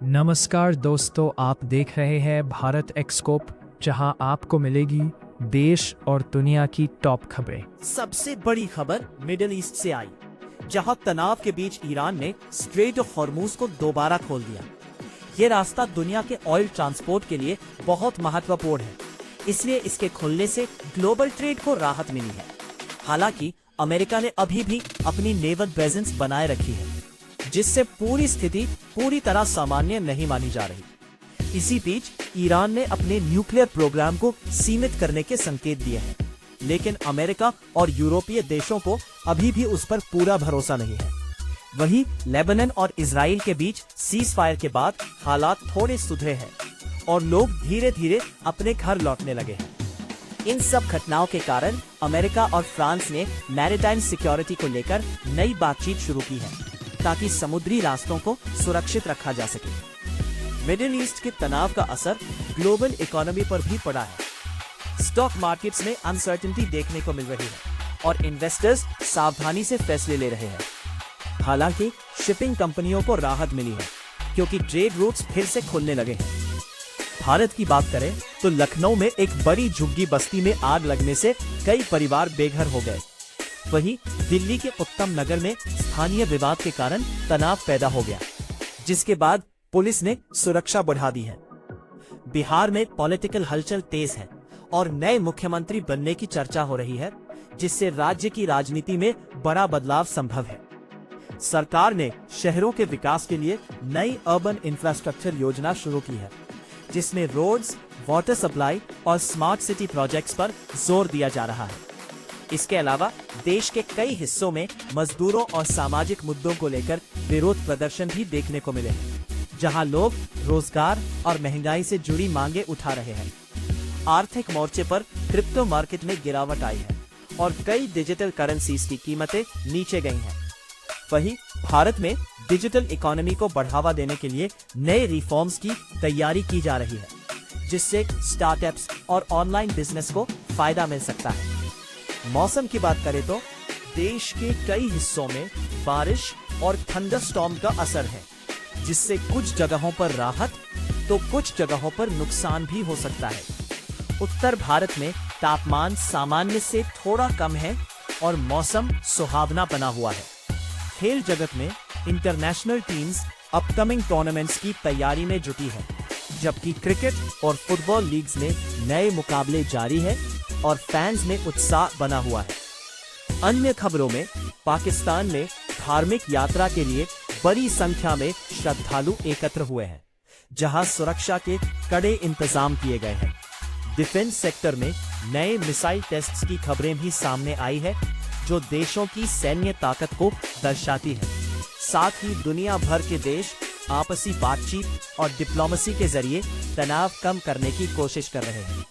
नमस्कार दोस्तों, आप देख रहे हैं भारत एक्सकोप, जहां आपको मिलेगी देश और दुनिया की टॉप खबरें। सबसे बड़ी खबर मिडिल ईस्ट से आई, जहां तनाव के बीच ईरान ने स्ट्रेट ऑफ हॉर्मूज को दोबारा खोल दिया। ये रास्ता दुनिया के ऑयल ट्रांसपोर्ट के लिए बहुत महत्वपूर्ण है, इसलिए इसके खुलने से ग्लोबल ट्रेड को राहत मिली है। हालांकि अमेरिका ने अभी भी अपनी नेवल प्रेजेंस बनाए रखी है, जिससे पूरी स्थिति पूरी तरह सामान्य नहीं मानी जा रही। इसी बीच ईरान ने अपने न्यूक्लियर प्रोग्राम को सीमित करने के संकेत दिए हैं, लेकिन अमेरिका और यूरोपीय देशों को अभी भी उस पर पूरा भरोसा नहीं है। वहीं लेबनान और इजराइल के बीच सीज फायर के बाद हालात थोड़े सुधरे हैं और लोग धीरे धीरे अपने घर लौटने लगे हैं। इन सब घटनाओं के कारण अमेरिका और फ्रांस ने मैरीटाइम सिक्योरिटी को लेकर नई बातचीत शुरू की है, ताकि समुद्री रास्तों को सुरक्षित रखा जा सके। मिडिल ईस्ट के तनाव का असर ग्लोबल इकोनॉमी पर भी पड़ा है। स्टॉक मार्केट्स में अनसर्टेनिटी देखने को मिल रही है और इन्वेस्टर्स सावधानी से फैसले ले रहे हैं। हालांकि शिपिंग कंपनियों को राहत मिली है, क्योंकि ट्रेड रूट्स फिर से खुलने लगे हैं। भारत की बात करें तो लखनऊ में एक बड़ी झुग्गी बस्ती में आग लगने से कई परिवार बेघर हो गए। वहीं दिल्ली के उत्तम नगर में स्थानीय विवाद के कारण तनाव पैदा हो गया, जिसके बाद पुलिस ने सुरक्षा बढ़ा दी है। बिहार में पॉलिटिकल हलचल तेज है और नए मुख्यमंत्री बनने की चर्चा हो रही है, जिससे राज्य की राजनीति में बड़ा बदलाव संभव है। सरकार ने शहरों के विकास के लिए नई अर्बन इंफ्रास्ट्रक्चर योजना शुरू की है, जिसमें रोड्स, वाटर सप्लाई और स्मार्ट सिटी प्रोजेक्ट्स पर जोर दिया जा रहा है। इसके अलावा देश के कई हिस्सों में मजदूरों और सामाजिक मुद्दों को लेकर विरोध प्रदर्शन भी देखने को मिले हैं, जहां लोग रोजगार और महंगाई से जुड़ी मांगे उठा रहे हैं। आर्थिक मोर्चे पर क्रिप्टो मार्केट में गिरावट आई है और कई डिजिटल करेंसीज की कीमतें नीचे गई हैं। वहीं भारत में डिजिटल इकोनॉमी को बढ़ावा देने के लिए नए रिफॉर्म्स की तैयारी की जा रही है, जिससे स्टार्टअप्स और ऑनलाइन बिजनेस को फायदा मिल सकता है। मौसम की बात करें तो देश के कई हिस्सों में बारिश और थंडरस्टॉर्म का असर है, जिससे कुछ जगहों पर राहत तो कुछ जगहों पर नुकसान भी हो सकता है। उत्तर भारत में तापमान सामान्य से थोड़ा कम है और मौसम सुहावना बना हुआ है। खेल जगत में इंटरनेशनल टीम्स अपकमिंग टूर्नामेंट्स की तैयारी में जुटी है, जबकि क्रिकेट और फुटबॉल लीग्स में नए मुकाबले जारी है और फैंस में उत्साह बना हुआ है। अन्य खबरों में पाकिस्तान में धार्मिक यात्रा के लिए बड़ी संख्या में श्रद्धालु एकत्र हुए हैं, जहां सुरक्षा के कड़े इंतजाम किए गए हैं। डिफेंस सेक्टर में नए मिसाइल टेस्ट्स की खबरें भी सामने आई है, जो देशों की सैन्य ताकत को दर्शाती है। साथ ही दुनिया भर के देश आपसी बातचीत और डिप्लोमेसी के जरिए तनाव कम करने की कोशिश कर रहे हैं।